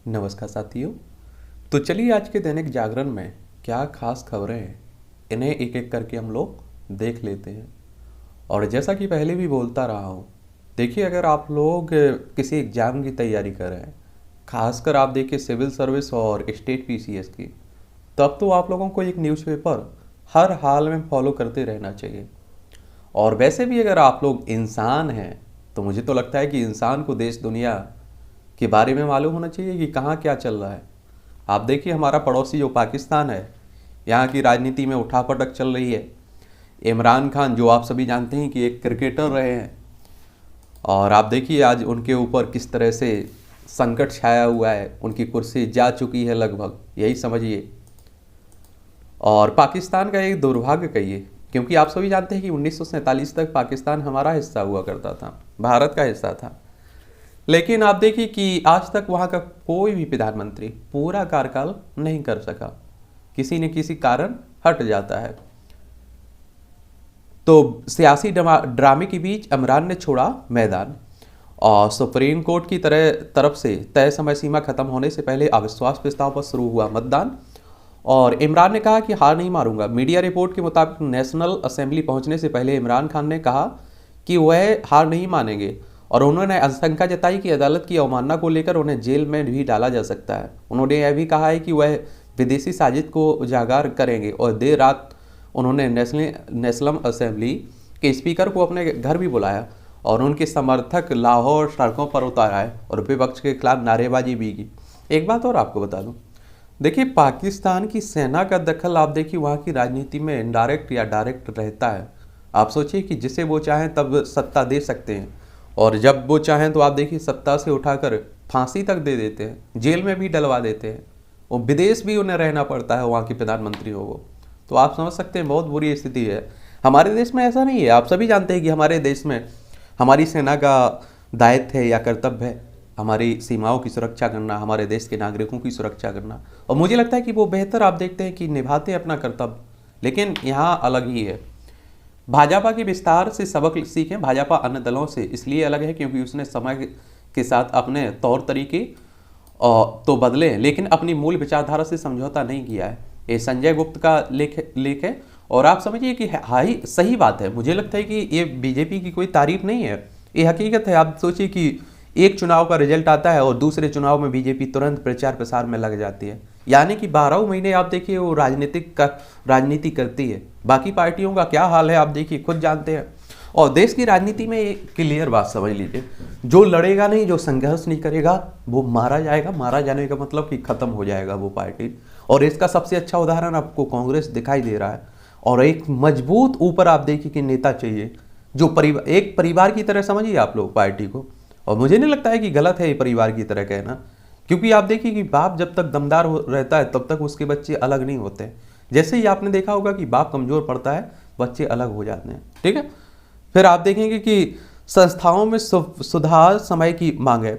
नमस्कार साथियों। तो चलिए आज के दैनिक जागरण में क्या खास खबरें हैं, इन्हें एक एक करके हम लोग देख लेते हैं। और जैसा कि पहले भी बोलता रहा हूँ, देखिए अगर आप लोग किसी एग्ज़ाम की तैयारी कर रहे हैं, खासकर आप देखिए सिविल सर्विस और स्टेट पीसीएस की, तब तो आप लोगों को एक न्यूज़पेपर हर हाल में फॉलो करते रहना चाहिए। और वैसे भी अगर आप लोग इंसान हैं तो मुझे तो लगता है कि इंसान को देश दुनिया के बारे में मालूम होना चाहिए कि कहाँ क्या चल रहा है। आप देखिए हमारा पड़ोसी जो पाकिस्तान है, यहाँ की राजनीति में उठापटक चल रही है। इमरान खान जो आप सभी जानते हैं कि एक क्रिकेटर रहे हैं, और आप देखिए आज उनके ऊपर किस तरह से संकट छाया हुआ है, उनकी कुर्सी जा चुकी है लगभग, यही समझिए। और पाकिस्तान का एक दुर्भाग्य कहिए, क्योंकि आप सभी जानते हैं कि 1947 तक पाकिस्तान हमारा हिस्सा हुआ करता था, भारत का हिस्सा था। लेकिन आप देखिए कि आज तक वहाँ का कोई भी प्रधानमंत्री पूरा कार्यकाल नहीं कर सका, किसी न किसी कारण हट जाता है। तो सियासी ड्रामे के बीच इमरान ने छोड़ा मैदान, और सुप्रीम कोर्ट की तरफ से तय समय सीमा खत्म होने से पहले अविश्वास प्रस्ताव पर शुरू हुआ मतदान। और इमरान ने कहा कि हार नहीं मारूंगा। मीडिया रिपोर्ट के मुताबिक नेशनल असेंबली पहुंचने से पहले इमरान खान ने कहा कि वह हार नहीं मानेंगे, और उन्होंने आशंका जताई कि अदालत की अवमानना को लेकर उन्हें जेल में भी डाला जा सकता है। उन्होंने यह भी कहा है कि वह विदेशी साजिश को उजागर करेंगे, और देर रात उन्होंने नेशनल असेंबली के स्पीकर को अपने घर भी बुलाया और उनके समर्थक लाहौर सड़कों पर उतार आए और विपक्ष के खिलाफ नारेबाजी भी की। एक बात और आपको बता दूं, देखिए पाकिस्तान की सेना का दखल आप देखिए वहाँ की राजनीति में इनडायरेक्ट या डायरेक्ट रहता है। आप सोचिए कि जिसे वो चाहें तब सत्ता दे सकते हैं, और जब वो चाहें तो आप देखिए सत्ता से उठाकर फांसी तक दे देते हैं, जेल में भी डलवा देते हैं, और विदेश भी उन्हें रहना पड़ता है वहाँ के प्रधानमंत्री हो वो। तो आप समझ सकते हैं बहुत बुरी स्थिति है। हमारे देश में ऐसा नहीं है। आप सभी जानते हैं कि हमारे देश में हमारी सेना का दायित्व है या कर्तव्य है हमारी सीमाओं की सुरक्षा करना, हमारे देश के नागरिकों की सुरक्षा करना, और मुझे लगता है कि वो बेहतर आप देखते हैं कि निभाते हैं अपना कर्तव्य। लेकिन यहाँ अलग ही है। भाजपा के विस्तार से सबक सीखें। भाजपा अन्य दलों से इसलिए अलग है क्योंकि उसने समय के साथ अपने तौर तरीके तो बदले हैं, लेकिन अपनी मूल विचारधारा से समझौता नहीं किया है। ये संजय गुप्त का लेख है, और आप समझिए कि हाई सही बात है। मुझे लगता है कि ये बीजेपी की कोई तारीफ नहीं है, ये हकीकत है। आप सोचिए कि एक चुनाव का रिजल्ट आता है और दूसरे चुनाव में बीजेपी तुरंत प्रचार प्रसार में लग जाती है, यानी कि 12 महीने आप देखिए वो राजनीति करती है। बाकी पार्टियों का क्या हाल है आप देखिए, खुद जानते हैं। और देश की राजनीति में एक क्लियर बात समझ लीजिए, जो लड़ेगा नहीं, जो संघर्ष नहीं करेगा, वो मारा जाएगा। मारा जाने का मतलब कि खत्म हो जाएगा वो पार्टी। और इसका सबसे अच्छा उदाहरण आपको कांग्रेस दिखाई दे रहा है। और एक मजबूत ऊपर आप देखिए कि नेता चाहिए, जो एक परिवार की तरह समझिए आप लोग पार्टी को। और मुझे नहीं लगता है कि गलत है ये परिवार की तरह कहना, क्योंकि आप देखिए कि बाप जब तक दमदार रहता है तब तक उसके बच्चे अलग नहीं होते। जैसे ही आपने देखा होगा कि बाप कमजोर पड़ता है, बच्चे अलग हो जाते हैं। ठीक है। फिर आप देखेंगे कि संस्थाओं में सुधार समय की मांग है।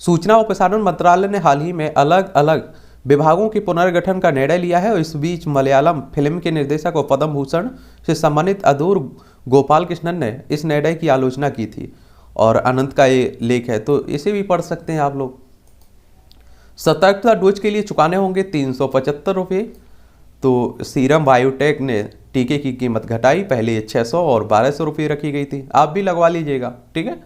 सूचना और प्रसारण मंत्रालय ने हाल ही में अलग अलग विभागों के पुनर्गठन का निर्णय लिया है, और इस बीच मलयालम फिल्म के निर्देशक और पद्म भूषण से सम्मानित अदूर गोपाल कृष्णन ने इस निर्णय की आलोचना की थी। और अनंत का ये लेख है, तो इसे भी पढ़ सकते हैं आप लोग। सतर्कता डोज के लिए चुकाने होंगे 375 रुपये। तो सीरम बायोटेक ने टीके की कीमत घटाई, पहले 600 और 1200 रुपये रखी गई थी, आप भी लगवा लीजिएगा। ठीक है।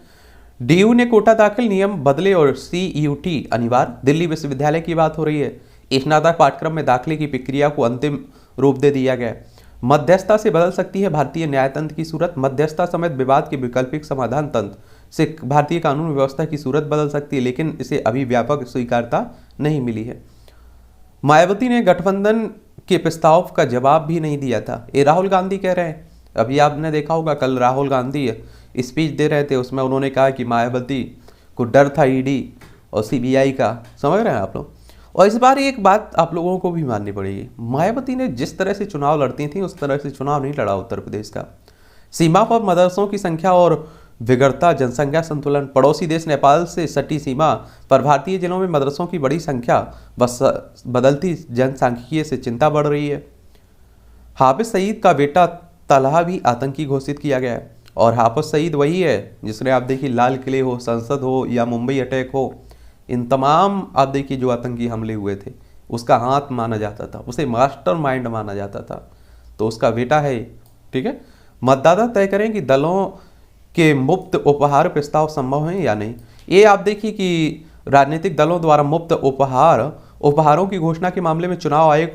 डीयू ने कोटा दाखिल नियम बदले और सीयूटी अनिवार्य। दिल्ली विश्वविद्यालय की बात हो रही है। स्नातक पाठ्यक्रम में दाखिले की प्रक्रिया को अंतिम रूप दे दिया गया। मध्यस्थता से बदल सकती है भारतीय न्यायतंत्र की सूरत। मध्यस्थता समेत विवाद के वैकल्पिक समाधान तंत्र से भारतीय कानून व्यवस्था की सूरत बदल सकती है, लेकिन इसे अभी व्यापक स्वीकारता नहीं मिली है। मायावती ने गठबंधन के प्रस्ताव का जवाब भी नहीं दिया था, ये राहुल गांधी कह रहे हैं। अभी आपने देखा होगा कल राहुल गांधी स्पीच दे रहे थे, उसमें उन्होंने कहा कि मायावती को डर था ईडी और सीबीआई का। समझ रहे हैं आप लोग। और इस बार एक बात आप लोगों को भी माननी पड़ेगी, मायावती ने जिस तरह से चुनाव लड़ती थी उस तरह से चुनाव नहीं लड़ा उत्तर प्रदेश का। सीमा पर मदरसों की संख्या और बिगड़ता जनसंख्या संतुलन। पड़ोसी देश नेपाल से सटी सीमा पर भारतीय जिलों में मदरसों की बड़ी संख्या, बस बदलती जनसांख्यिकीय से चिंता बढ़ रही है। हाफिज सईद का बेटा तलहा भी आतंकी घोषित किया गया है। और हाफिज सईद वही है जिसने आप देखिए लाल किले हो, संसद हो या मुंबई अटैक हो, इन तमाम आप देखिए जो आतंकी हमले हुए थे उसका हाथ माना जाता था, उसे मास्टरमाइंड माना जाता था, तो उसका बेटा है। ठीक है, मतदाता तय करें कि दलों के मुफ्त उपहार प्रस्ताव संभव है या नहीं। ये आप देखिए कि राजनीतिक दलों द्वारा मुफ्त उपहारों की घोषणा के मामले में चुनाव आयोग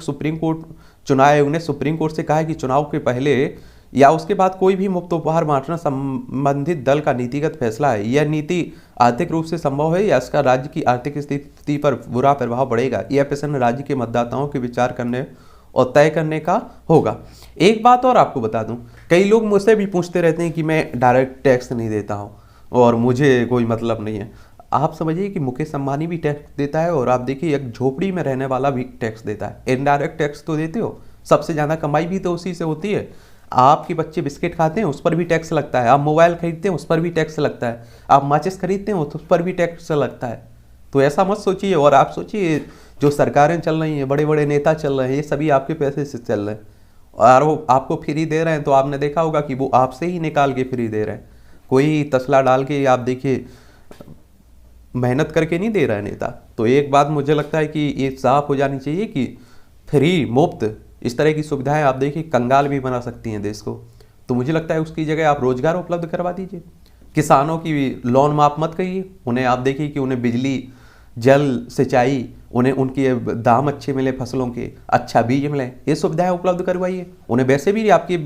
ने सुप्रीम कोर्ट से कहा है कि चुनाव के पहले या उसके बाद कोई भी मुफ्त उपहार बांटना संबंधित दल का नीतिगत फैसला है। यह नीति आर्थिक रूप से संभव है या इसका राज्य की आर्थिक स्थिति पर बुरा प्रभाव पड़ेगा, यह प्रश्न राज्य के मतदाताओं के विचार करने और तय करने का होगा। एक बात और आपको बता दूं, कई लोग मुझसे भी पूछते रहते हैं कि मैं डायरेक्ट टैक्स नहीं देता हूं और मुझे कोई मतलब नहीं है। आप समझिए कि मुकेश अंबानी भी टैक्स देता है और आप देखिए एक झोपड़ी में रहने वाला भी टैक्स देता है। इनडायरेक्ट टैक्स तो देते हो, सबसे ज़्यादा कमाई भी तो उसी से होती है। आपके बच्चे बिस्किट खाते हैं उस पर भी टैक्स लगता है, आप मोबाइल खरीदते हैं उस पर भी टैक्स लगता है, आप माचिस खरीदते हैं उस पर भी टैक्स लगता है। तो ऐसा मत सोचिए। और आप सोचिए जो सरकारें चल रही हैं, बड़े बड़े नेता चल रहे हैं, ये सभी आपके पैसे से चल रहे हैं और वो आपको फ्री दे रहे हैं। तो आपने देखा होगा कि वो आपसे ही निकाल के फ्री दे रहे हैं। कोई तसला डाल के आप देखिए मेहनत करके नहीं दे रहा है नेता। तो एक बात मुझे लगता है कि ये साफ हो जानी चाहिए कि फ्री मुफ्त इस तरह की सुविधाएं आप देखिए कंगाल भी बना सकती हैं देश को। तो मुझे लगता है उसकी जगह आप रोजगार उपलब्ध करवा दीजिए। किसानों की लोन माफ मत करिए, उन्हें आप देखिए कि उन्हें बिजली, जल, सिंचाई, उन्हें उनके दाम अच्छे मिले, फसलों के अच्छा बीज मिले, ये सुविधाएं उपलब्ध करवाइए। उन्हें वैसे भी आपकी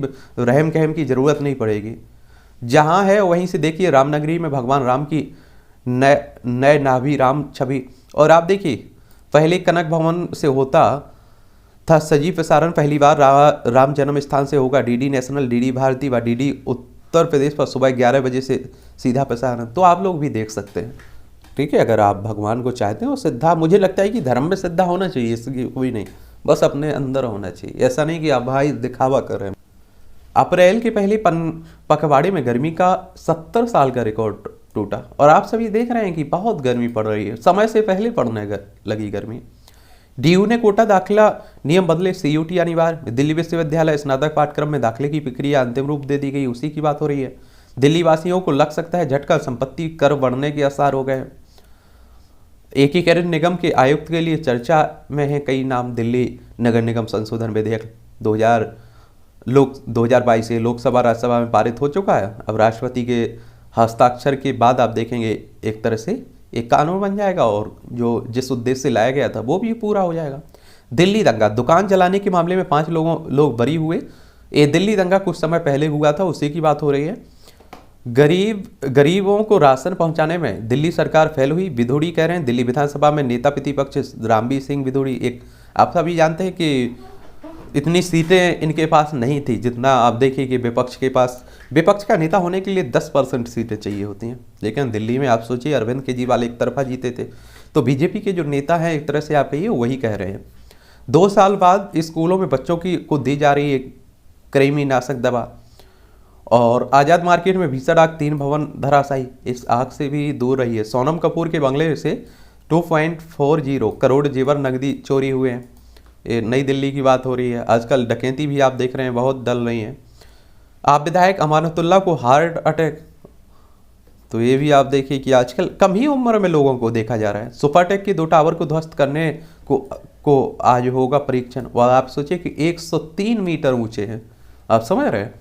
रहम कहम की ज़रूरत नहीं पड़ेगी। जहाँ है वहीं से देखिए रामनगरी में भगवान राम की नए नाभि राम छवि। और आप देखिए पहले कनक भवन से होता था सजीव प्रसारण, पहली बार राम जन्म स्थान से होगा। डीडी नेशनल, डीडी भारती व डीडी उत्तर प्रदेश पर सुबह 11 बजे से सीधा प्रसारण, तो आप लोग भी देख सकते हैं। ठीक है, अगर आप भगवान को चाहते हैं और श्रद्धा, मुझे लगता है कि धर्म में श्रद्धा होना चाहिए, इसकी कोई नहीं, बस अपने अंदर होना चाहिए। ऐसा नहीं कि आप भाई दिखावा कर रहे हैं। अप्रैल के पहले पखवाड़े में गर्मी का 70 साल का रिकॉर्ड टूटा और आप सभी देख रहे हैं कि बहुत गर्मी पड़ रही है, समय से पहले पड़ने लगी गर्मी। डीयू ने कोटा दाखिला नियम बदले, सीयूटी अनिवार्य। दिल्ली विश्वविद्यालय स्नातक पाठ्यक्रम में दाखिले की प्रक्रिया अंतिम रूप दे दी गई, उसी की बात हो रही है। दिल्ली वासियों को लग सकता है झटका, संपत्ति कर बढ़ने के आसार हो गए। एकीकृत निगम के आयुक्त के लिए चर्चा में है कई नाम। दिल्ली नगर निगम संशोधन विधेयक 2022 से लोकसभा राज्यसभा में पारित हो चुका है। अब राष्ट्रपति के हस्ताक्षर के बाद आप देखेंगे एक तरह से एक कानून बन जाएगा और जो जिस उद्देश्य से लाया गया था वो भी पूरा हो जाएगा। दिल्ली दंगा, दुकान जलाने के मामले में 5 लोग बरी हुए। ये दिल्ली दंगा कुछ समय पहले हुआ था, उसी की बात हो रही है। गरीबों को राशन पहुंचाने में दिल्ली सरकार फेल हुई, विधोड़ी कह रहे हैं। दिल्ली विधानसभा में नेता प्रतिपक्ष रामबीर सिंह विधोड़ी, एक आप सभी जानते हैं कि इतनी सीटें इनके पास नहीं थी जितना आप देखिए कि विपक्ष का नेता होने के लिए 10% सीटें चाहिए होती हैं। लेकिन दिल्ली में आप सोचिए अरविंद केजरीवाल एक तरफा जीते थे, तो बीजेपी के जो नेता हैं एक तरह से आप कहिए वही कह रहे हैं। 2 साल बाद स्कूलों में बच्चों को दी जा रही है कृमिनाशक दवा। और आज़ाद मार्केट में भीषण आग, 3 भवन धराशायी। इस आग से भी दूर रही है। सोनम कपूर के बंगले से 2.40 करोड़ जेवर नकदी चोरी हुए हैं। ये नई दिल्ली की बात हो रही है। आजकल डकैती भी आप देख रहे हैं बहुत डल रही हैं। आप विधायक अमानतुल्लाह को हार्ट अटैक, तो ये भी आप देखिए कि आजकल कम ही उम्र में लोगों को देखा जा रहा है। सुपरटेक के 2 टावर को ध्वस्त करने को आज होगा परीक्षण। और आप सोचिए कि 103 मीटर ऊंचे हैं, आप समझ रहे हैं।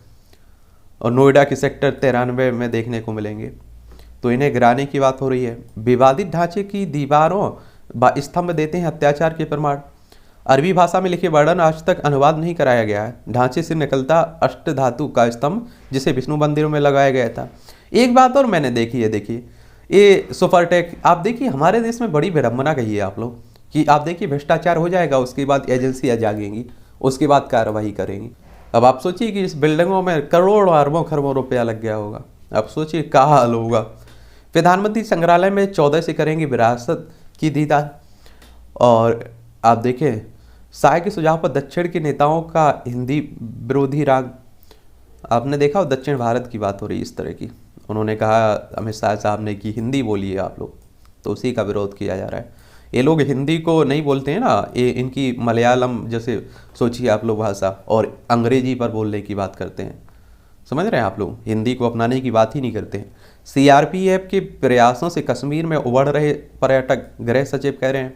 और नोएडा के सेक्टर 93 में देखने को मिलेंगे, तो इन्हें गिराने की बात हो रही है। विवादित ढांचे की दीवारों स्तंभ देते हैं अत्याचार के प्रमाण। अरबी भाषा में लिखे वर्णन आज तक अनुवाद नहीं कराया गया है। ढांचे से निकलता अष्टधातु का स्तंभ जिसे विष्णु मंदिरों में लगाया गया था। एक बात और मैंने देखी है, देखिए ये सुपरटेक, आप देखिए हमारे देश में बड़ी विडम्बना कही है आप लोग कि आप देखिए भ्रष्टाचार हो जाएगा, उसके बाद एजेंसियाँ जागेंगी, उसके बाद कार्रवाई करेंगी। अब आप सोचिए कि इस बिल्डिंगों में करोड़ों अरबों खरबों रुपया लग गया होगा, अब सोचिए क्या हाल होगा। प्रधानमंत्री संग्रहालय में 14 से करेंगे विरासत की दीदार। और आप देखें शाह के सुझाव पर दक्षिण के नेताओं का हिंदी विरोधी राग। आपने देखा हो दक्षिण भारत की बात हो रही इस तरह की, उन्होंने कहा अमित शाह साहब ने कि हिंदी बोलिए आप लोग, तो उसी का विरोध किया जा रहा है। ये लोग हिंदी को नहीं बोलते हैं ना, ये इनकी मलयालम जैसे सोचिए आप लोग भाषा और अंग्रेजी पर बोलने की बात करते हैं, समझ रहे हैं आप लोग, हिंदी को अपनाने की बात ही नहीं करते हैं। सीआरपीएफ के प्रयासों से कश्मीर में उभर रहे पर्यटक, गृह सचिव कह रहे हैं।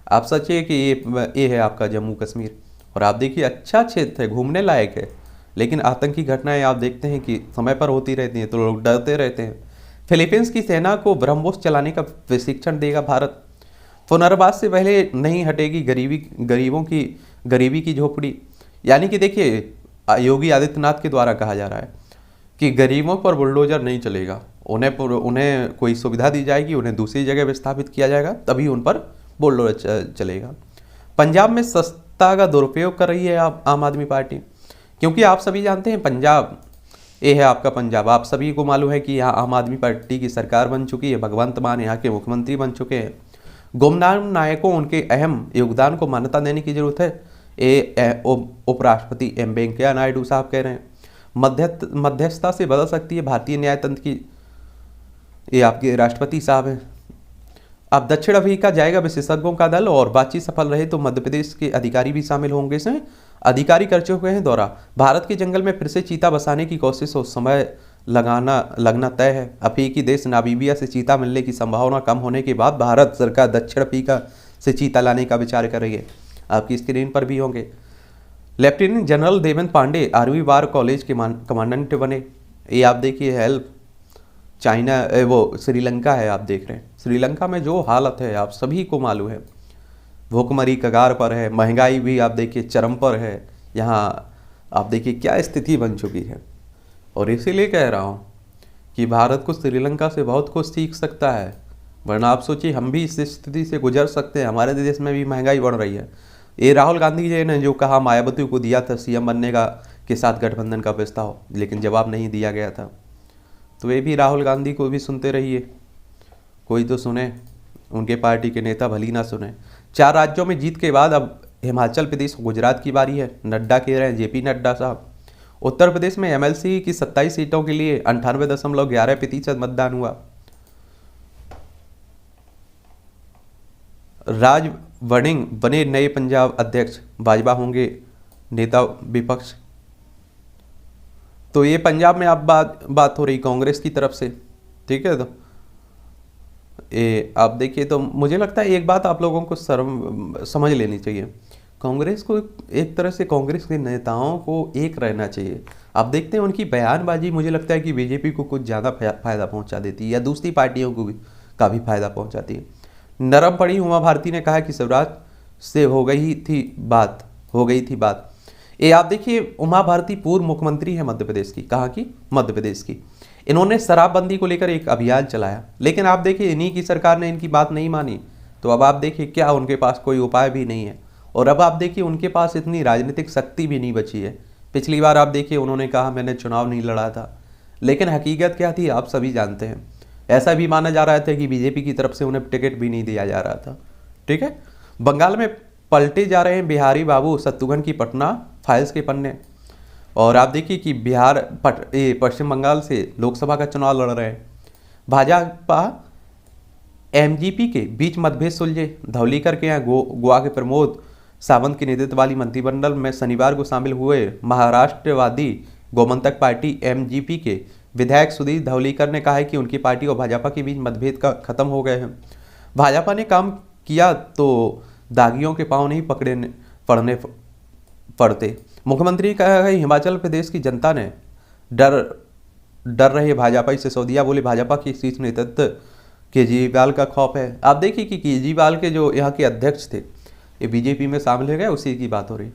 आप सोचिए कि ये है आपका जम्मू कश्मीर, और आप देखिए अच्छा क्षेत्र है, घूमने लायक है, लेकिन आतंकी घटनाएं आप देखते हैं कि समय पर होती रहती हैं तो लोग डरते रहते हैं। फिलीपींस की सेना को ब्रह्मोस चलाने का प्रशिक्षण देगा भारत। पुनर्वास से पहले नहीं हटेगी गरीबी की झोपड़ी। यानी कि देखिए, योगी आदित्यनाथ के द्वारा कहा जा रहा है कि गरीबों पर बुलडोजर नहीं चलेगा, उन्हें कोई सुविधा दी जाएगी, उन्हें दूसरी जगह विस्थापित किया जाएगा, तभी उन पर बुलडोजर चलेगा। पंजाब में सत्ता का दुरुपयोग कर रही है आम आदमी पार्टी, क्योंकि आप सभी जानते हैं पंजाब, ये है आपका पंजाब, आप सभी को मालूम है कि यहाँ आम आदमी पार्टी की सरकार बन चुकी है, भगवंत मान यहाँ के मुख्यमंत्री बन चुके हैं। गुमनाम नायकों, उनके अहम योगदान को मान्यता देने की जरूरत है, ये उपराष्ट्रपति एम वेंकैया नायडू साहब कह रहे हैं। मध्यस्थता से बदल सकती है भारतीय न्यायतंत्र की, ये आपके राष्ट्रपति साहब हैं। अब दक्षिण अफ्रीका जाएगा विशेषज्ञों का दल, और बातचीत सफल रहे तो मध्य प्रदेश के अधिकारी भी शामिल होंगे इसमें। अधिकारी कर चुके हैं दौरा, भारत के जंगल में फिर से चीता बसाने की कोशिश हो, समय लगना तय है। अफ्रीकी देश नामीबिया से चीता मिलने की संभावना कम होने के बाद भारत सरकार दक्षिण अफ्रीका से चीता लाने का विचार कर रही है। आपकी स्क्रीन पर भी होंगे। लेफ्टिनेंट जनरल देवेंद्र पांडे 8वीं बार कॉलेज के कमांडेंट बने। ये आप देखिए, हेल्प चाइना, वो श्रीलंका है, आप देख रहे हैं श्रीलंका में जो हालत है आप सभी को मालूम है, भूखमरी कगार पर है, महंगाई भी आप देखिए चरम पर है। यहाँ आप देखिए क्या स्थिति बन चुकी है, और इसीलिए कह रहा हूँ कि भारत को श्रीलंका से बहुत कुछ सीख सकता है, वरना आप सोचिए हम भी इस स्थिति से गुजर सकते हैं। हमारे देश में भी महंगाई बढ़ रही है। ये राहुल गांधी जी ने जो कहा, मायावती को दिया था सीएम बनने का के साथ गठबंधन का प्रस्ताव, लेकिन जवाब नहीं दिया गया था। तो ये भी राहुल गांधी को भी सुनते रहिए, कोई तो सुने, उनके पार्टी के नेता भली ना सुने। 4 राज्यों में जीत के बाद अब हिमाचल प्रदेश, गुजरात की बारी है। नड्डा कह रहे हैं, जेपी नड्डा साहब। उत्तर प्रदेश में एमएलसी की 27 सीटों के लिए 98.11% मतदान हुआ। राज वड़िंग बने नए पंजाब अध्यक्ष, भाजपा होंगे नेता विपक्ष। तो ये पंजाब में अब बात हो रही कांग्रेस की तरफ से, ठीक है। तो ये आप देखिए, तो मुझे लगता है एक बात आप लोगों को समझ लेनी चाहिए, कांग्रेस को एक तरह से, कांग्रेस के नेताओं को एक रहना चाहिए। आप देखते हैं उनकी बयानबाजी, मुझे लगता है कि बीजेपी को कुछ ज़्यादा फायदा पहुंचा देती है, या दूसरी पार्टियों को भी काफ़ी फायदा पहुंचाती है। नरम पड़ी उमा भारती ने कहा कि शिवराज से हो गई थी बात। ये आप देखिए, उमा भारती पूर्व मुख्यमंत्री है मध्य प्रदेश की। कहाँ की? मध्य प्रदेश की। इन्होंने शराबबंदी को लेकर एक अभियान चलाया, लेकिन आप देखिए इन्हीं की सरकार ने इनकी बात नहीं मानी। तो अब आप देखिए क्या उनके पास कोई उपाय भी नहीं है, और अब आप देखिए उनके पास इतनी राजनीतिक शक्ति भी नहीं बची है। पिछली बार आप देखिए उन्होंने कहा मैंने चुनाव नहीं लड़ा था, लेकिन हकीकत क्या थी आप सभी जानते हैं। ऐसा भी माना जा रहा था कि बीजेपी की तरफ से उन्हें टिकट भी नहीं दिया जा रहा था, ठीक है। बंगाल में पलटे जा रहे हैं बिहारी बाबू शत्रुघ्न की पटना फाइल्स के पन्ने। और आप देखिए कि पश्चिम बंगाल से लोकसभा का चुनाव लड़ रहे हैं। भाजपा एमजीपी के बीच मतभेद सुलझे। धौलीकर के यहाँ गोवा के प्रमोद सावंत के नेतृत्व वाली मंत्रिमंडल में शनिवार को शामिल हुए महाराष्ट्रवादी गोमंतक पार्टी एमजीपी के विधायक सुधीर धौलीकर ने कहा है कि उनकी पार्टी और भाजपा के बीच मतभेद का खत्म हो गए हैं। भाजपा ने काम किया तो दागियों के पांव नहीं पड़ने पड़ते। मुख्यमंत्री कहा है हिमाचल प्रदेश की जनता ने डर रहे भाजपा से सिसोदिया बोले भाजपा की शीर्ष नेतृत्व केजरीवाल का खौफ है। आप देखिए कि केजरीवाल के जो यहाँ के अध्यक्ष थे ये बीजेपी में शामिल हो गए, उसी की बात हो रही।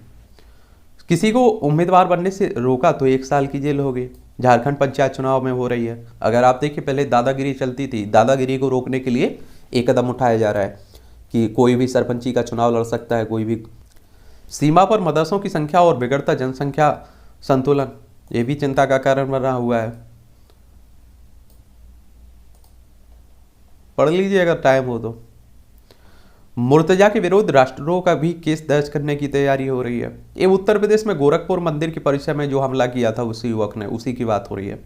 किसी को उम्मीदवार बनने से रोका तो 1 साल की जेल हो गई। झारखंड पंचायत चुनाव में हो रही है। अगर आप देखिए पहले दादागिरी चलती थी, दादागिरी को रोकने के लिए एक कदम उठाया जा रहा है कि कोई भी सरपंची का चुनाव लड़ सकता है, कोई भी। सीमा पर मदरसों की संख्या और बिगड़ता जनसंख्या संतुलन, ये भी चिंता का कारण बना हुआ है। पढ़ लीजिए अगर टाइम हो तो। मुर्तजा के विरुद्ध राष्ट्रद्रोह का भी केस दर्ज करने की तैयारी हो रही है। ये उत्तर प्रदेश में गोरखपुर मंदिर के परिसर में जो हमला किया था उसी युवक ने, उसी की बात हो रही है।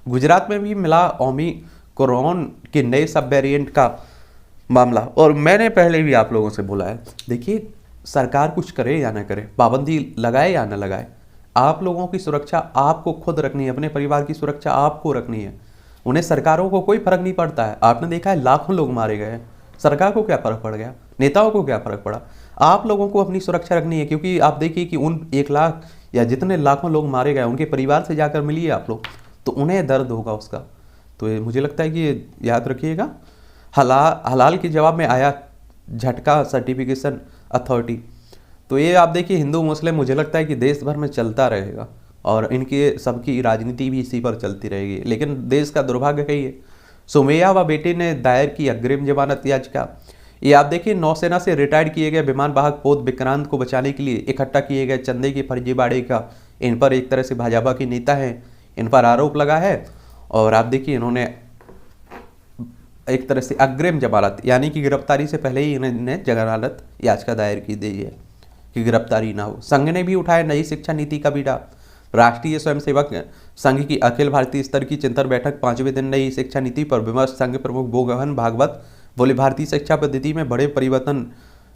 गुजरात में भी मिला ओमिक्रॉन के नए सब वेरिएंट का मामला। और मैंने पहले भी आप लोगों से बोला है, देखिए सरकार कुछ करे या ना करे, पाबंदी लगाए या ना लगाए, आप लोगों की सुरक्षा आपको खुद रखनी है, अपने परिवार की सुरक्षा आपको रखनी है। उन्हें सरकारों को कोई फर्क नहीं पड़ता है। आपने देखा है लाखों लोग मारे गए, सरकार को क्या फर्क पड़ गया, नेताओं को क्या फर्क पड़ा। आप लोगों को अपनी सुरक्षा रखनी है, क्योंकि आप देखिए कि उन 1 लाख या जितने लाखों लोग मारे गए उनके परिवार से जाकर मिलिए आप लोग, तो उन्हें दर्द होगा उसका। तो ये मुझे लगता है कि ये याद रखिएगा। हलाल के जवाब में आया झटका सर्टिफिकेशन अथॉरिटी। तो ये आप देखिए हिंदू मुस्लिम मुझे लगता है कि देश भर में चलता रहेगा और इनके सबकी राजनीति भी इसी पर चलती रहेगी, लेकिन देश का दुर्भाग्य है ये। सुमैया व बेटे ने दायर की अग्रिम जमानत याचिका। ये आप देखिए नौसेना से रिटायर्ड किए गए विमान वाहक पोत विक्रांत को बचाने के लिए इकट्ठा किए गए चंदे के फर्जीवाड़े का इन पर एक तरह से भाजपा के नेता हैं, इन पर आरोप लगा है। और आप देखिए इन्होंने एक तरह से अग्रिम जमानत यानी कि गिरफ्तारी से पहले ही इन्होंने जमानत याचिका दायर की दी है कि गिरफ्तारी ना हो। संघ ने भी उठाया नई शिक्षा नीति का बीड़ा। राष्ट्रीय स्वयंसेवक संघ की अखिल भारतीय स्तर की चिंतन बैठक 5वें दिन नई शिक्षा नीति पर विमर्श। संघ प्रमुख मोहन भागवत बोले भारतीय शिक्षा पद्धति में बड़े परिवर्तन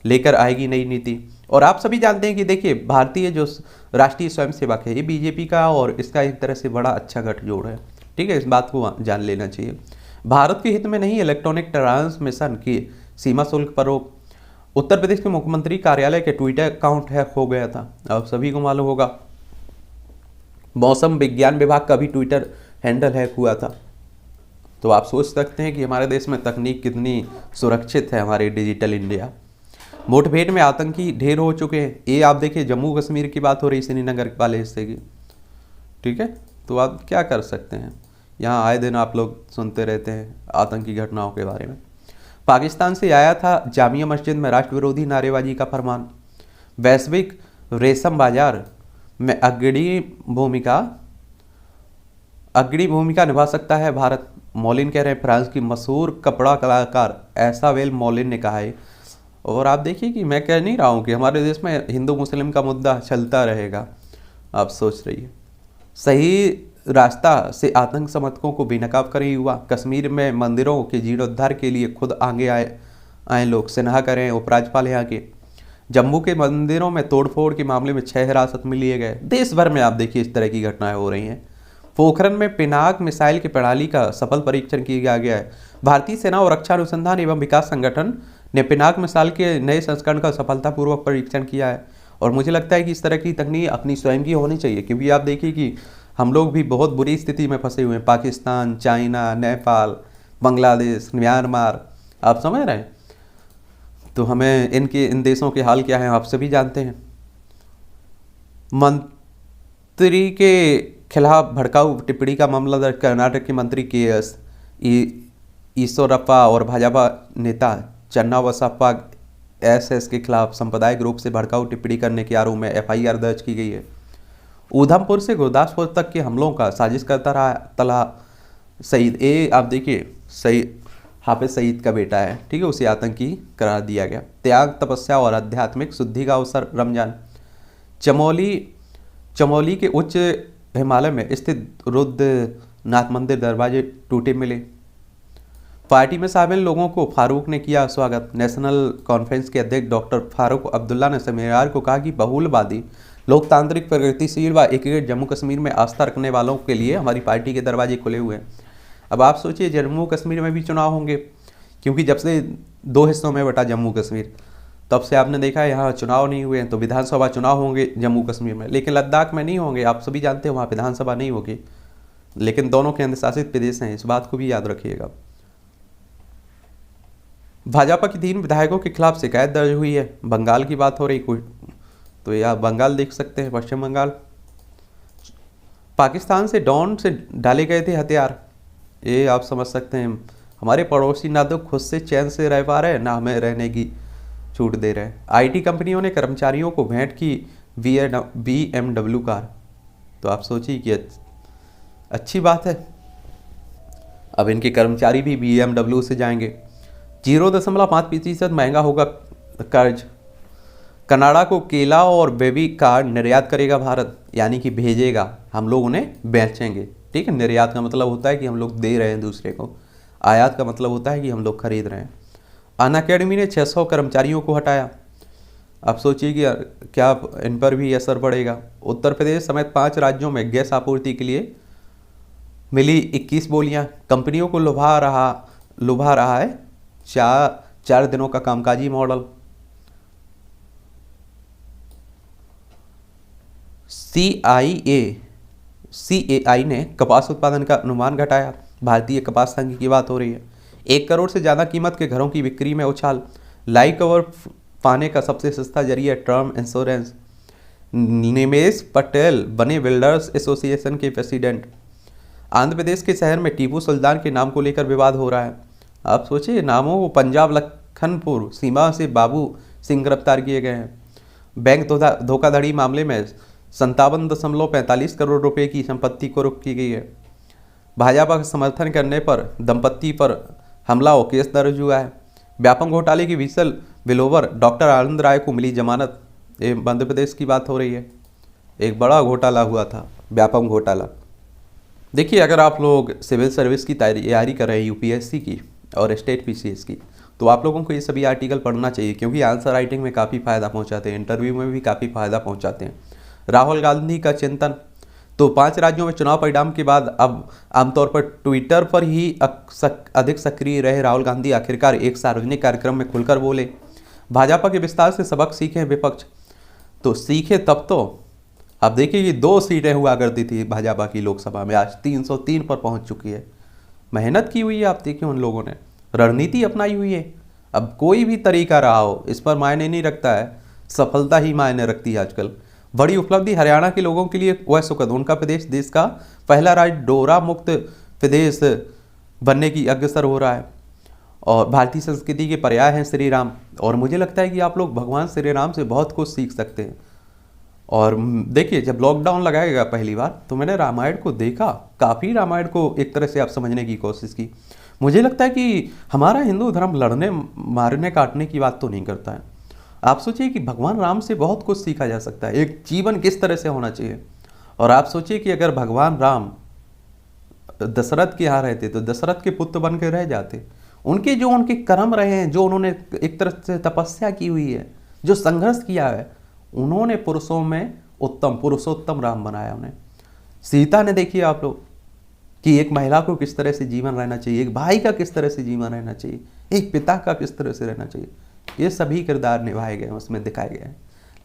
लेकर आएगी नई नीति। और आप सभी जानते हैं कि देखिए भारतीय जो राष्ट्रीय स्वयंसेवक है ये बीजेपी का और इसका एक तरह से बड़ा अच्छा गठजोड़ है, ठीक है, इस बात को जान लेना चाहिए। भारत के हित में नहीं इलेक्ट्रॉनिक ट्रांसमिशन की सीमा शुल्क पर रोक। उत्तर प्रदेश के मुख्यमंत्री कार्यालय के ट्विटर अकाउंट हैक हो गया था, अब सभी को मालूम होगा। मौसम विज्ञान विभाग का भी ट्विटर हैंडल हैक हुआ था। तो आप सोच सकते हैं कि हमारे देश में तकनीक कितनी सुरक्षित है, हमारे डिजिटल इंडिया। मुठभेड़ में आतंकी ढेर हो चुके हैं। ये आप देखिए जम्मू कश्मीर की बात हो रही, श्रीनगर वाले हिस्से की, ठीक है। तो आप क्या कर सकते हैं, यहाँ आए दिन आप लोग सुनते रहते हैं आतंकी घटनाओं के बारे में। पाकिस्तान से आया था जामिया मस्जिद में राष्ट्र विरोधी नारेबाजी का फरमान। वैश्विक रेशम बाजार में अग्रणी भूमिका निभा सकता है भारत, मॉलिन कह रहे हैं। फ्रांस की मशहूर कपड़ा कलाकार ऐसावेल मॉलिन ने कहा है। और आप देखिए कि मैं कह नहीं रहा हूँ कि हमारे देश में हिंदू मुस्लिम का मुद्दा चलता रहेगा, आप सोच रहिए। सही रास्ता से आतंक समर्थकों को बेनकाब करे युवा। कश्मीर में मंदिरों के जीर्णोद्धार के लिए खुद आगे आए लोग, सिन्हा करें उपराज्यपाल यहाँ के। जम्मू के मंदिरों में तोड़फोड़ के मामले में 6 हिरासत में लिए गए। देश भर में आप देखिए इस तरह की घटनाएं हो रही हैं। पोखरण में पिनाक मिसाइल की प्रणाली का सफल परीक्षण किया गया है। भारतीय सेना और रक्षा अनुसंधान एवं विकास संगठन ने पिनाक मिसाइल के नए संस्करण का सफलतापूर्वक परीक्षण किया है। और मुझे लगता है कि इस तरह की तकनीक अपनी स्वयं की होनी चाहिए, क्योंकि आप देखिए कि हम लोग भी बहुत बुरी स्थिति में फंसे हुए हैं। पाकिस्तान, चाइना, नेपाल, बांग्लादेश, म्यांमार, आप समझ रहे हैं। तो हमें इन देशों के हाल क्या है आप सभी जानते हैं। मंत्री के खिलाफ भड़काऊ टिप्पणी का मामला दर्ज। कर्नाटक के मंत्री के.एस. ईश्वरप्पा और भाजपा नेता चन्नाबसप्पा एस के खिलाफ सांप्रदायिक रूप से भड़काऊ टिप्पणी करने के आरोप में FIR दर्ज की गई है। उधमपुर से गुरदासपुर तक के हमलों का साजिश करता रहा तलहा सईद। ये आप देखिए हाफिज सईद का बेटा है, ठीक है, उसे आतंकी करार दिया गया। त्याग, तपस्या और आध्यात्मिक शुद्धि का अवसर रमजान। चमोली के उच्च हिमालय में स्थित रुद्रनाथ मंदिर दरवाजे टूटे मिले। पार्टी में शामिल लोगों को फारूक ने किया स्वागत। नेशनल कॉन्फ्रेंस के अध्यक्ष डॉक्टर फारूक अब्दुल्ला ने शनिवार को कहा कि बहुलवादी, लोकतांत्रिक, प्रगतिशील व एकीकृत जम्मू कश्मीर में आस्था रखने वालों के लिए हमारी पार्टी के दरवाजे खुले हुए हैं। अब आप सोचिए जम्मू कश्मीर में भी चुनाव होंगे, क्योंकि जब से 2 हिस्सों में बटा जम्मू कश्मीर, तब से आपने देखा है यहाँ चुनाव नहीं हुए हैं। तो विधानसभा चुनाव होंगे जम्मू कश्मीर में, लेकिन लद्दाख में नहीं होंगे। आप सभी जानते हैं वहाँ विधानसभा नहीं होगी, लेकिन दोनों केंद्र शासित प्रदेश हैं, इस बात को भी याद रखिएगा। भाजपा के 3 विधायकों के खिलाफ शिकायत दर्ज हुई है। बंगाल की बात हो रही कोई, तो ये आप बंगाल देख सकते हैं, पश्चिम बंगाल। पाकिस्तान से ड्रोन से डाले गए थे हथियार, ये आप समझ सकते हैं। हमारे पड़ोसी ना तो खुद से चैन से रह पा रहे हैं, ना हमें रहने की छूट दे रहे हैं। IT कंपनियों ने कर्मचारियों को भेंट की BMW कार। तो आप सोचिए कि अच्छी बात है, अब इनके कर्मचारी भी BMW से जाएंगे। 0.5% महंगा होगा कर्ज। कनाडा को केला और बेबी कार्ड निर्यात करेगा भारत, यानी कि भेजेगा, हम लोग उन्हें बेचेंगे, ठीक है। निर्यात का मतलब होता है कि हम लोग दे रहे हैं दूसरे को, आयात का मतलब होता है कि हम लोग खरीद रहे हैं। अनअकैडमी ने 600 कर्मचारियों को हटाया। आप सोचिए कि क्या इन पर भी असर पड़ेगा। उत्तर प्रदेश समेत 5 राज्यों में गैस आपूर्ति के लिए मिली 21 बोलियां, कंपनियों को लुभा रहा है 4 दिनों का कामकाजी मॉडल। सीएआई ने कपास उत्पादन का अनुमान घटाया। भारतीय कपास संघ की बात हो रही है। 1 करोड़ से ज़्यादा कीमत के घरों की बिक्री में उछाल। लाइव कवर पाने का सबसे सस्ता जरिया टर्म इंश्योरेंस। निमेश पटेल बने बिल्डर्स एसोसिएशन के प्रेसिडेंट। आंध्र प्रदेश के शहर में टीपू सुल्तान के नाम को लेकर विवाद हो रहा है। आप सोचिए, नामों को पंजाब लखनपुर सीमा से बाबू सिंह गिरफ्तार किए गए हैं। बैंक धोखाधड़ी मामले में 57.45 करोड़ रुपए की संपत्ति को रोक की गई है। भाजपा का समर्थन करने पर दंपत्ति पर हमला और केस दर्ज हुआ है। व्यापम घोटाले की विसल विलोवर डॉक्टर आनंद राय को मिली जमानत। ये मध्य प्रदेश की बात हो रही है। एक बड़ा घोटाला हुआ था, व्यापम घोटाला। देखिए, अगर आप लोग सिविल सर्विस की तैयारी कर रहे हैं, यूपीएससी की और स्टेट पीसीएस की, तो आप लोगों को ये सभी आर्टिकल पढ़ना चाहिए, क्योंकि आंसर राइटिंग में काफ़ी फ़ायदा पहुंचाते हैं, इंटरव्यू में भी काफ़ी फ़ायदा पहुंचाते हैं। राहुल गांधी का चिंतन। तो 5 राज्यों में चुनाव परिणाम के बाद अब आमतौर पर ट्विटर पर ही अधिक सक्रिय रहे राहुल गांधी आखिरकार एक सार्वजनिक कार्यक्रम में खुलकर बोले। भाजपा के विस्तार से सबक सीखे विपक्ष। तो सीखे तब तो अब देखिए कि 2 सीटें हुआ करती थी भाजपा की लोकसभा में, आज 303 पर पहुंच चुकी है। मेहनत की हुई है, आप देखिए उन लोगों ने रणनीति अपनाई हुई है। अब कोई भी तरीका रहा हो, इस पर मायने नहीं रखता है, सफलता ही मायने रखती है आजकल। बड़ी उपलब्धि हरियाणा के लोगों के लिए वह सुखद। उनका प्रदेश देश का पहला राज्य डोरा मुक्त प्रदेश बनने की अग्रसर हो रहा है। और भारतीय संस्कृति के पर्याय हैं श्री राम। और मुझे लगता है कि आप लोग भगवान श्री राम से बहुत कुछ सीख सकते हैं। और देखिए, जब लॉकडाउन लगाया गया पहली बार, तो मैंने रामायण को देखा, काफ़ी रामायण को एक तरह से आप समझने की कोशिश की। मुझे लगता है कि हमारा हिंदू धर्म लड़ने मारने काटने की बात तो नहीं करता है। आप सोचिए कि भगवान राम से बहुत कुछ सीखा जा सकता है, एक जीवन किस तरह से होना चाहिए। और आप सोचिए कि अगर भगवान राम दशरथ के यहाँ रहते तो दशरथ के पुत्र बन के रह जाते। उनके कर्म रहे हैं, जो उन्होंने एक तरह से तपस्या की हुई है, जो संघर्ष किया है, उन्होंने पुरुषों में पुरुषोत्तम राम बनाया उन्हें। सीता ने देखिए आप लोग कि एक महिला को किस तरह से जीवन रहना चाहिए, एक भाई का किस तरह से जीवन रहना चाहिए, एक पिता का किस तरह से रहना चाहिए। ये सभी किरदार निभाए गए हैं, उसमें दिखाए गए हैं।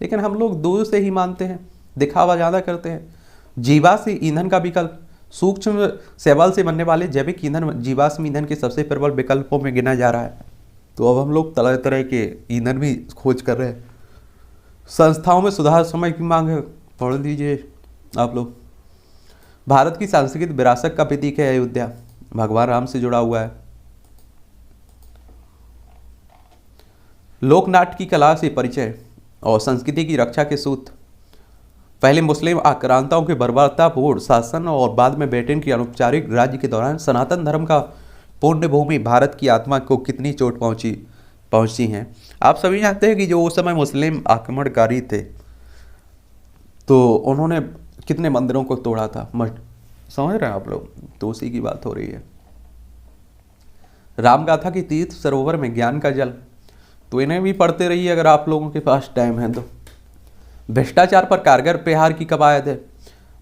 लेकिन हम लोग दूर से ही मानते हैं, दिखावा ज़्यादा करते हैं। जीवाश्म ईंधन का विकल्प। सूक्ष्म शैवाल से बनने वाले जैविक ईंधन जीवाश्म ईंधन के सबसे प्रबल विकल्पों में गिना जा रहा है। तो अब हम लोग तरह तरह के ईंधन भी खोज कर रहे हैं। संस्थाओं में सुधार समय की मांग है, पढ़ लीजिए आप लोग। भारत की सांस्कृतिक विरासत का प्रतीक है अयोध्या, भगवान राम से जुड़ा हुआ है। लोकनाट्य की कला से परिचय और संस्कृति की रक्षा के सूत्र। पहले मुस्लिम आक्रांताओं के बर्बरतापूर्ण शासन और बाद में ब्रिटेन की अनौपचारिक राज्य के दौरान सनातन धर्म का पुण्य भूमि भारत की आत्मा को कितनी चोट पहुंची हैं। आप सभी जानते हैं कि जो उस समय मुस्लिम आक्रमणकारी थे, तो उन्होंने कितने मंदिरों को तोड़ा था, समझ रहे हैं आप लोग। तो उसी की बात हो रही है। रामगाथा की तीर्थ सरोवर में ज्ञान का जल। तो इन्हें भी पढ़ते रहिए अगर आप लोगों के पास टाइम है तो। भ्रष्टाचार पर कारगर प्रहार की कवायद है।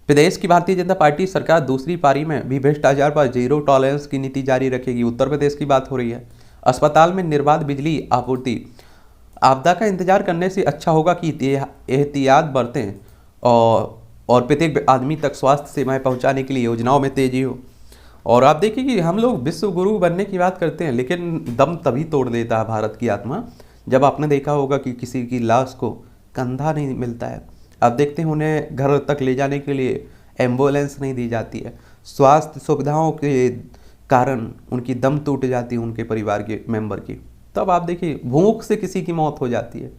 प्रदेश की भारतीय जनता पार्टी सरकार दूसरी पारी में भी भ्रष्टाचार पर जीरो टॉलरेंस की नीति जारी रखेगी। उत्तर प्रदेश की बात हो रही है। अस्पताल में निर्बाध बिजली आपूर्ति। आपदा का इंतजार करने से अच्छा होगा कि एहतियात बरतें और प्रत्येक आदमी तक स्वास्थ्य सेवाएं पहुंचाने के लिए योजनाओं में तेजी हो। और आप देखिए कि हम लोग विश्व गुरु बनने की बात करते हैं, लेकिन दम तभी तोड़ देता है भारत की आत्मा जब आपने देखा होगा कि किसी की लाश को कंधा नहीं मिलता है। आप देखते हैं उन्हें घर तक ले जाने के लिए एम्बुलेंस नहीं दी जाती है। स्वास्थ्य सुविधाओं के कारण उनकी दम टूट जाती है, उनके परिवार के मेंबर की। तब आप देखिए भूख से किसी की मौत हो जाती है।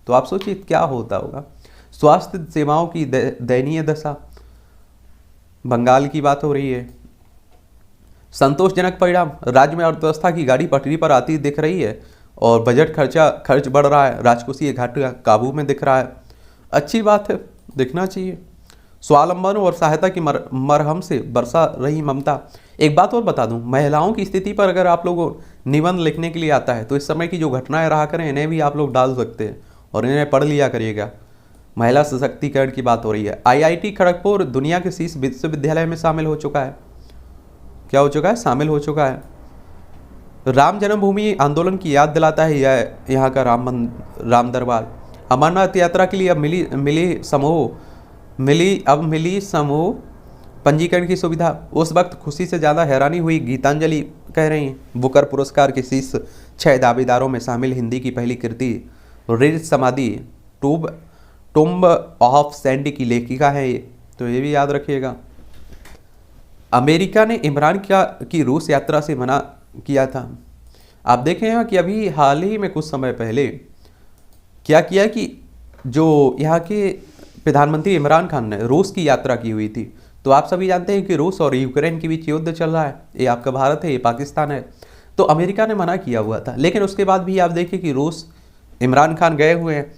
तो आप सोचिए क्या होता होगा। स्वास्थ्य सेवाओं की दयनीय दशा। बंगाल की बात हो रही है। संतोषजनक परिणाम। राज्य में अर्थव्यवस्था की गाड़ी पटरी पर आती दिख रही है और बजट खर्च बढ़ रहा है। राजकोषीय घाटा काबू में दिख रहा है। अच्छी बात है, दिखना चाहिए। स्वावलंबन और सहायता की मरहम से बरसा रही ममता। एक बात और बता दूं, महिलाओं की स्थिति पर अगर आप लोगों निबंध लिखने के लिए आता है तो इस समय की जो घटनाएं रहा करें इन्हें भी आप लोग डाल सकते हैं और इन्हें पढ़ लिया करिएगा। महिला सशक्तिकरण की बात हो रही है। आईआईटी खड़गपुर दुनिया के शीर्ष विश्वविद्यालय में शामिल हो चुका है। क्या हो चुका है, शामिल हो चुका है। राम जन्मभूमि आंदोलन की याद दिलाता है यह यहाँ का राम दरबार। अमरनाथ यात्रा के लिए अब मिली समूह पंजीकरण की सुविधा। उस वक्त खुशी से ज़्यादा हैरानी हुई, गीतांजलि कह रही हैं। बुकर पुरस्कार के शीर्ष 6 दावेदारों में शामिल हिंदी की पहली कृति ऋण समाधि टुम्ब ऑफ सैंडी की लेखिका है ये, तो ये भी याद रखिएगा। अमेरिका ने इमरान की रूस यात्रा से मना किया था। आप देखें यहाँ कि अभी हाल ही में कुछ समय पहले क्या किया कि जो यहाँ के प्रधानमंत्री इमरान खान ने रूस की यात्रा की हुई थी। तो आप सभी जानते हैं कि रूस और यूक्रेन के बीच युद्ध चल रहा है, ये आपका भारत है, ये पाकिस्तान है। तो अमेरिका ने मना किया हुआ था, लेकिन उसके बाद भी आप देखिए कि रूस इमरान खान गए हुए हैं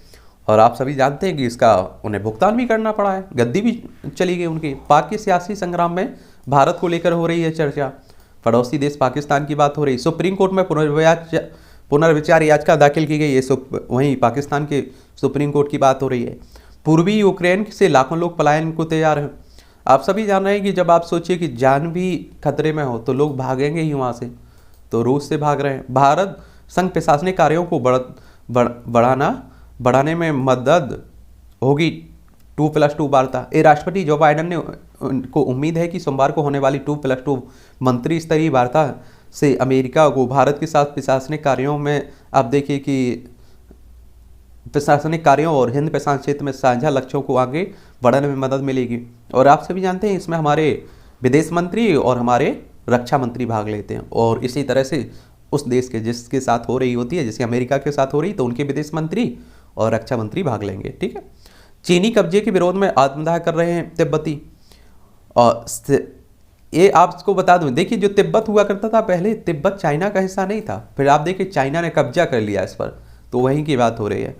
और आप सभी जानते हैं कि इसका उन्हें भुगतान भी करना पड़ा है, गद्दी भी चली गई उनकी। पाक के सियासी संग्राम में भारत को लेकर हो रही है चर्चा, पड़ोसी देश पाकिस्तान की बात हो रही। सुप्रीम कोर्ट में पुनर्विचार याचिका दाखिल की गई है, वहीं पाकिस्तान के सुप्रीम कोर्ट की बात हो रही है। पूर्वी यूक्रेन से लाखों लोग पलायन को तैयार हैं। आप सभी जान रहे हैं कि जब आप सोचिए कि जान भी खतरे में हो तो लोग भागेंगे ही वहाँ से, तो रूस से भाग रहे हैं। भारत संघ प्रशासनिक कार्यों को बढ़ाने में मदद होगी 2+2 वार्ता। ये राष्ट्रपति जो बाइडेन ने को उम्मीद है कि सोमवार को होने वाली 2+2 मंत्री स्तरीय वार्ता से अमेरिका को भारत के साथ प्रशासनिक कार्यों में, आप देखिए कि प्रशासनिक कार्यों और हिंद प्रशांत क्षेत्र में साझा लक्ष्यों को आगे बढ़ाने में मदद मिलेगी। और आप सभी जानते हैं इसमें हमारे विदेश मंत्री और हमारे रक्षा मंत्री भाग लेते हैं, और इसी तरह से उस देश के जिसके साथ हो रही होती है, जैसे अमेरिका के साथ हो रही, तो उनके विदेश मंत्री और रक्षा मंत्री भाग लेंगे। ठीक है। चीनी कब्जे के विरोध में आत्मदाह कर रहे हैं तिब्बती। और ये आपको बता दूं, देखिए जो तिब्बत हुआ करता था पहले, तिब्बत चाइना का हिस्सा नहीं था, फिर आप देखिए चाइना ने कब्जा कर लिया इस पर, तो वहीं की बात हो रही है।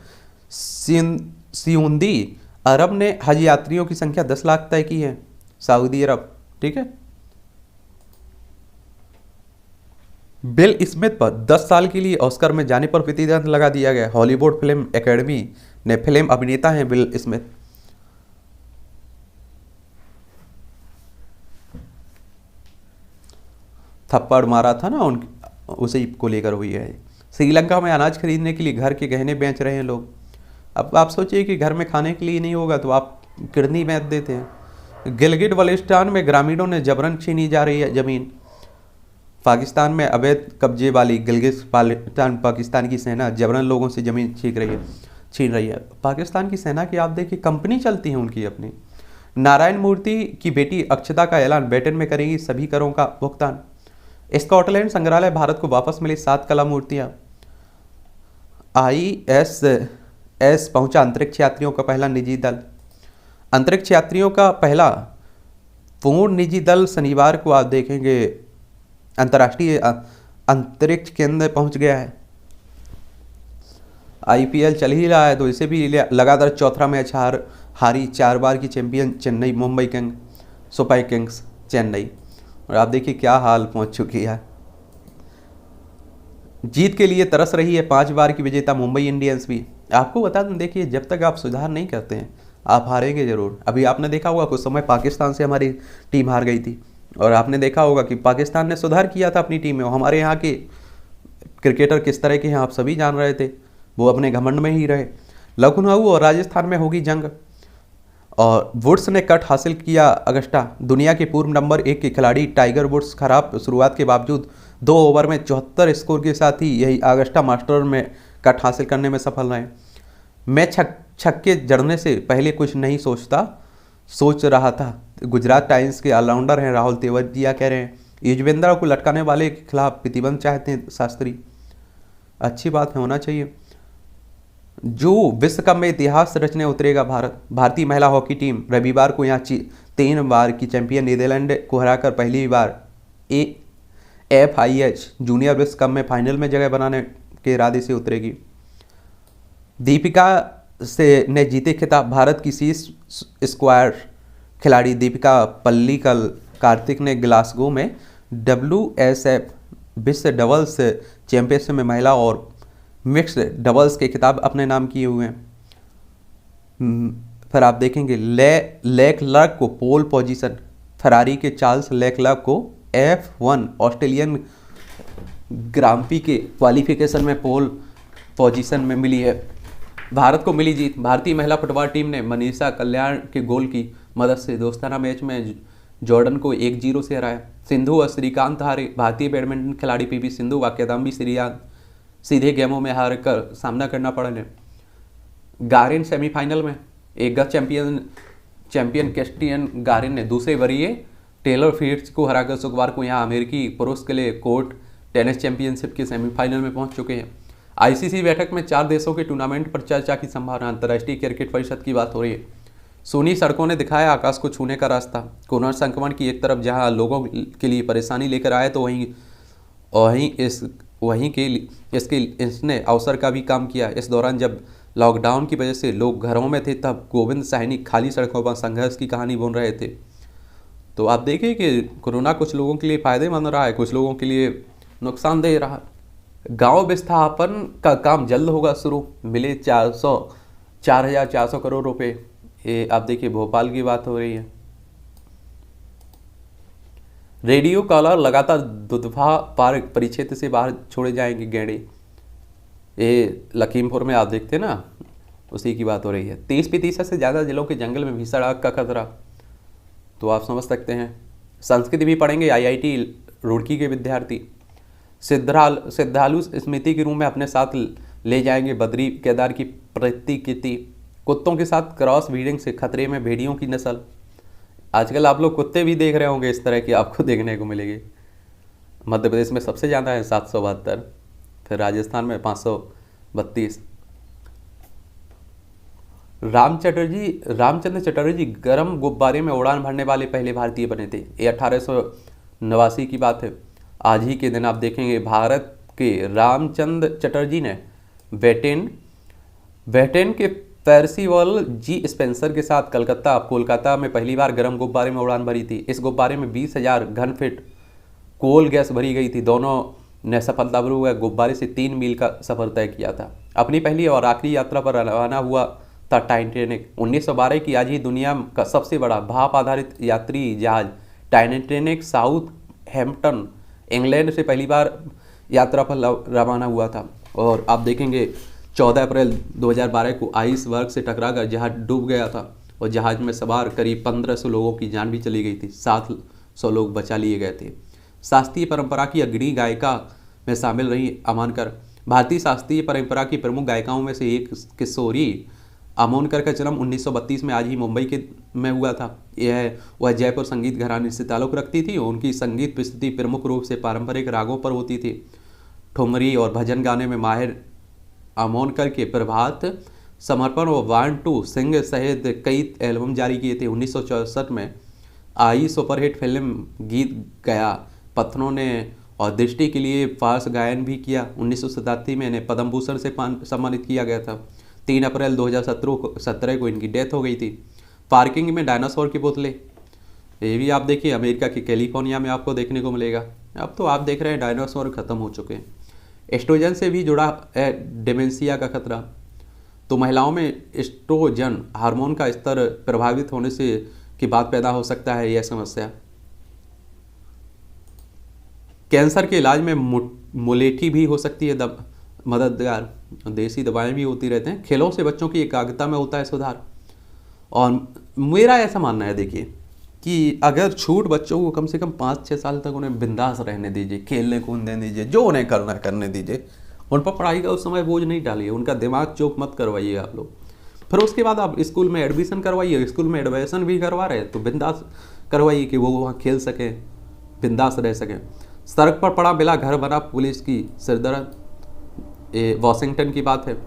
सऊदी अरब ने हज यात्रियों की संख्या 10 लाख तय की है, सऊदी अरब। ठीक है। बिल स्मिथ पर 10 साल के लिए ऑस्कर में जाने पर प्रतिबंध लगा दिया गया। हॉलीवुड फिल्म एकेडमी ने फिल्म अभिनेता हैं बिल स्मिथ। थप्पड़ मारा था ना उसी को लेकर हुई है। श्रीलंका में अनाज खरीदने के लिए घर के गहने बेच रहे हैं लोग। अब आप सोचिए कि घर में खाने के लिए नहीं होगा तो आप किडनी बेच देते हैं। गिलगिट बल्टिस्तान में ग्रामीणों ने जबरन छीनी जा रही है जमीन। पाकिस्तान में अवैध कब्जे वाली गिलगिट बाल्टिस्तान पाकिस्तान की सेना जबरन लोगों से जमीन छीन रही है। पाकिस्तान की सेना की आप देखिए कंपनी चलती है उनकी अपनी। नारायण मूर्ति की बेटी अक्षता का ऐलान, ब्रिटेन में करेगी सभी करों का भुगतान। स्कॉटलैंड संग्रहालय भारत को वापस मिली 7 कला मूर्तियां। ISS पहुंचा अंतरिक्ष यात्रियों का पहला निजी दल। अंतरिक्ष यात्रियों का पहला पूर्ण निजी दल शनिवार को आप देखेंगे अंतर्राष्ट्रीय अंतरिक्ष केंद्र पहुंच गया है। IPL चल ही रहा है तो इसे भी लगातार चौथा मैच हारी 4 बार की champion Chennai Mumbai king super Kings Chennai. और आप देखिए क्या हाल पहुंच चुकी है। जीत के लिए तरस रही है 5 बार की विजेता मुंबई इंडियंस भी। आपको बता दूं, देखिए जब तक आप सुधार नहीं करते हैं आप हारेंगे जरूर। अभी आपने देखा होगा कुछ समय पाकिस्तान से हमारी टीम हार गई थी, और आपने देखा होगा कि पाकिस्तान ने सुधार किया था अपनी टीम में। हमारे यहाँ के क्रिकेटर किस तरह के हैं आप सभी जान रहे थे, वो अपने घमंड में ही रहे। लखनऊ और राजस्थान में होगी जंग, और वुड्स ने कट हासिल किया अगस्टा। दुनिया के पूर्व नंबर 1 के खिलाड़ी टाइगर वुड्स खराब शुरुआत के बावजूद 2 ओवर में 74 स्कोर के साथ ही यही अगस्टा मास्टर में कट हासिल करने में सफल रहे। मैं छक्के जड़ने से पहले कुछ नहीं सोच रहा था। गुजरात टाइम्स के ऑलराउंडर हैं राहुल तेवतिया कह रहे हैं। युजवेंद्र को लटकाने वाले के खिलाफ प्रतिबंध चाहते हैं शास्त्री। अच्छी बात है, होना चाहिए। जो विश्व कप में इतिहास रचने उतरेगा भारत। भारतीय महिला हॉकी टीम रविवार को यहाँ 3 बार की चैंपियन नीदरलैंड को हराकर पहली बार AFIH जूनियर विश्व कप में फाइनल में जगह बनाने के इरादे से उतरेगी। दीपिका ने जीते खिताब। भारत की शीर्ष स्क्वायर खिलाड़ी दीपिका पल्लिकल कार्तिक ने ग्लासगो में WSF विश्व डबल्स चैंपियनशिप में महिला और मिक्स्ड डबल्स के खिताब अपने नाम किए हुए हैं। फिर आप देखेंगे लेक्लर्क को पोल पोजीशन, फरारी के चार्ल्स लेक्लर्क को F1 ऑस्ट्रेलियन ग्रांप्री के क्वालिफिकेशन में पोल पोजीशन में मिली है। भारत को मिली जीत। भारतीय महिला फुटबॉल टीम ने मनीषा कल्याण के गोल की मदद से दोस्ताना मैच में जॉर्डन को 1-0 से हराया। सिंधु और श्रीकांत हारे। भारतीय बैडमिंटन खिलाड़ी पीवी सिंधु व किदाम्बी श्रीकांत सीधे गेमों में हार कर सामना करना पड़ा है। गारिन सेमीफाइनल में एक चैंपियन क्रिस्टियन गारिन ने दूसरे वरीय टेलर फ्रिट्ज को हराकर शुक्रवार को यहां अमेरिकी पुरुष के लिए कोर्ट टेनिस चैंपियनशिप के सेमीफाइनल में पहुंच चुके हैं। आईसीसी बैठक में 4 देशों के टूर्नामेंट पर चर्चा की संभावना। अंतर्राष्ट्रीय क्रिकेट परिषद की बात हो रही है। सूनी सड़कों ने दिखाया आकाश को छूने का रास्ता। कोरोना संक्रमण की एक तरफ जहां लोगों के लिए परेशानी लेकर आए तो इसने अवसर का भी काम किया। इस दौरान जब लॉकडाउन की वजह से लोग घरों में थे तब गोविंद साहनी खाली सड़कों पर संघर्ष की कहानी बुन रहे थे। तो आप देखिए कि कोरोना कुछ लोगों के लिए फायदेमंद रहा है, कुछ लोगों के लिए नुकसानदेह रहा। गांव विस्थापन का काम जल्द होगा शुरू। मिले 4,400 करोड़ रुपए। ये आप देखिए भोपाल की बात हो रही है। रेडियो कॉलर लगातार दुधवा पार्क परिक्षेत्र से बाहर छोड़े जाएंगे गैंडे। ये लखीमपुर में आप देखते ना, उसी की बात हो रही है। 30% से ज़्यादा जिलों के जंगल में भीषण आग का खतरा। तो आप समझ सकते हैं। संस्कृत भी पढ़ेंगे आईआईटी रुड़की के विद्यार्थी। श्रद्धालु स्मृति के रूप में अपने साथ ले जाएंगे बद्री केदार की प्रतिकृति। कुत्तों के साथ क्रॉस ब्रीडिंग से खतरे में भेड़ियों की नस्ल। आजकल आप लोग कुत्ते भी देख रहे होंगे, इस तरह की आपको देखने को मिलेगी। मध्य प्रदेश में सबसे ज़्यादा है 772, फिर राजस्थान में 532। रामचंद्र चटर्जी गर्म गुब्बारे में उड़ान भरने वाले पहले भारतीय बने थे। ये 1889 की बात है। आज ही के दिन आप देखेंगे भारत के रामचंद्र चटर्जी ने ब्रिटेन के पर्सिवल जी स्पेंसर के साथ कोलकाता में पहली बार गर्म गुब्बारे में उड़ान भरी थी। इस गुब्बारे में 20,000 घन फीट कोल गैस भरी गई थी। दोनों ने सफलतापूर्वक गुब्बारे से 3 मील का सफर तय किया था। अपनी पहली और आखिरी यात्रा पर रवाना हुआ था टाइटैनिक। 1912 की आज ही दुनिया का सबसे बड़ा भाप आधारित यात्री जहाज टाइटैनिक साउथहैम्पटन इंग्लैंड से पहली बार यात्रा पर रवाना हुआ था। और आप देखेंगे 14 अप्रैल 2012 को आइस वर्ग से टकराकर जहाज डूब गया था और जहाज में सवार करीब 1500 लोगों की जान भी चली गई थी। 700 लोग बचा लिए गए थे। शास्त्रीय परंपरा की अग्रणी गायिका में शामिल रही अमोनकर। भारतीय शास्त्रीय परंपरा की प्रमुख गायिकाओं में से एक किशोरी अमोनकर का जन्म 1932 में आज ही मुंबई में हुआ था। वह जयपुर संगीत घराने से ताल्लुक़ रखती थी। उनकी संगीत प्रस्तुति प्रमुख रूप से पारंपरिक रागों पर होती थी। ठुमरी और भजन गाने में माहिर अमोनकर के प्रभात समर्पण और वांट टू सिंग सहित कई एल्बम जारी किए थे। 1964 में आई सुपरहिट फिल्म गीत गया पत्थरों ने और दृष्टि के लिए फारस गायन भी किया। 1987 में इन्हें पद्म भूषण से सम्मानित किया गया था। 3 अप्रैल 2017 को इनकी डेथ हो गई थी। पार्किंग में डायनासोर के पुतले, ये भी आप देखिए अमेरिका के कैलिफोर्निया में आपको देखने को मिलेगा। अब तो आप देख रहे हैं डायनासोर खत्म हो चुके हैं। एस्ट्रोजन से भी जुड़ा है डिमेंशिया का खतरा। तो महिलाओं में एस्ट्रोजन हार्मोन का स्तर प्रभावित होने से की बात पैदा हो सकता है यह समस्या। कैंसर के इलाज में मुलेठी भी हो सकती है मददगार। देसी दवाएं भी होती रहते हैं। खेलों से बच्चों की एकाग्रता में होता है सुधार। और मेरा ऐसा मानना है देखिए कि अगर छूट बच्चों को कम से कम 5-6 साल तक उन्हें बिंदास रहने दीजिए, खेलने कूदने दीजिए, जो उन्हें करना है करने दीजिए। उन पर पढ़ाई का उस समय बोझ नहीं डालिए, उनका दिमाग चौक मत करवाइए आप लोग। फिर उसके बाद आप स्कूल में एडमिशन करवाइए। स्कूल में एडमिशन भी करवा रहे हैं तो बिंदास करवाइए कि वो वहाँ खेल सकें, बिंदास रह सकें। सड़क पर पड़ा मिला घर बना पुलिस की सिरदर्द। ये वॉशिंगटन की बात है।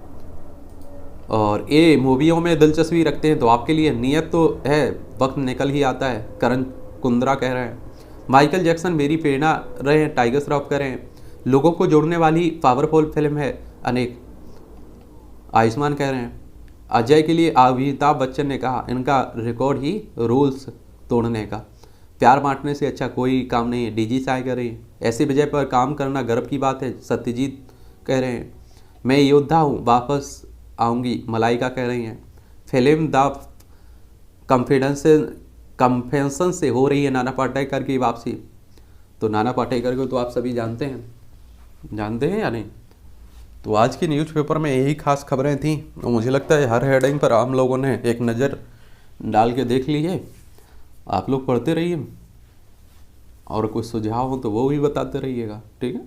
और ये मूवियों में दिलचस्पी रखते हैं तो आपके लिए नियत तो है, वक्त निकल ही आता है। करण कुंद्रा कह रहे हैं। माइकल जैक्सन मेरी प्रेरणा रहे हैं, टाइगर श्रॉफ कह रहे हैं। लोगों को जोड़ने वाली पावरफुल फिल्म है अनेक, आयुष्मान कह रहे हैं। अजय के लिए अमिताभ बच्चन ने कहा इनका रिकॉर्ड ही रूल्स तोड़ने का। प्यार बांटने से अच्छा कोई काम नहीं है, डीजी साय कह रही है। ऐसी वजह पर काम करना गर्व की बात है, सत्यजीत कह रहे हैं। मैं योद्धा हूँ, वापस आऊँगी, मलाइका कह रही हैं। फिल्म द कन्फेशन से हो रही है नाना पाटेकर की वापसी। तो नाना पाटेकर को तो आप सभी जानते हैं या नहीं? तो आज की न्यूज़पेपर में यही खास खबरें थी और मुझे लगता है हर हेडिंग पर आम लोगों ने एक नज़र डाल के देख ली है। आप लोग पढ़ते रहिए और कुछ सुझाव हो तो वो भी बताते रहिएगा, ठीक है।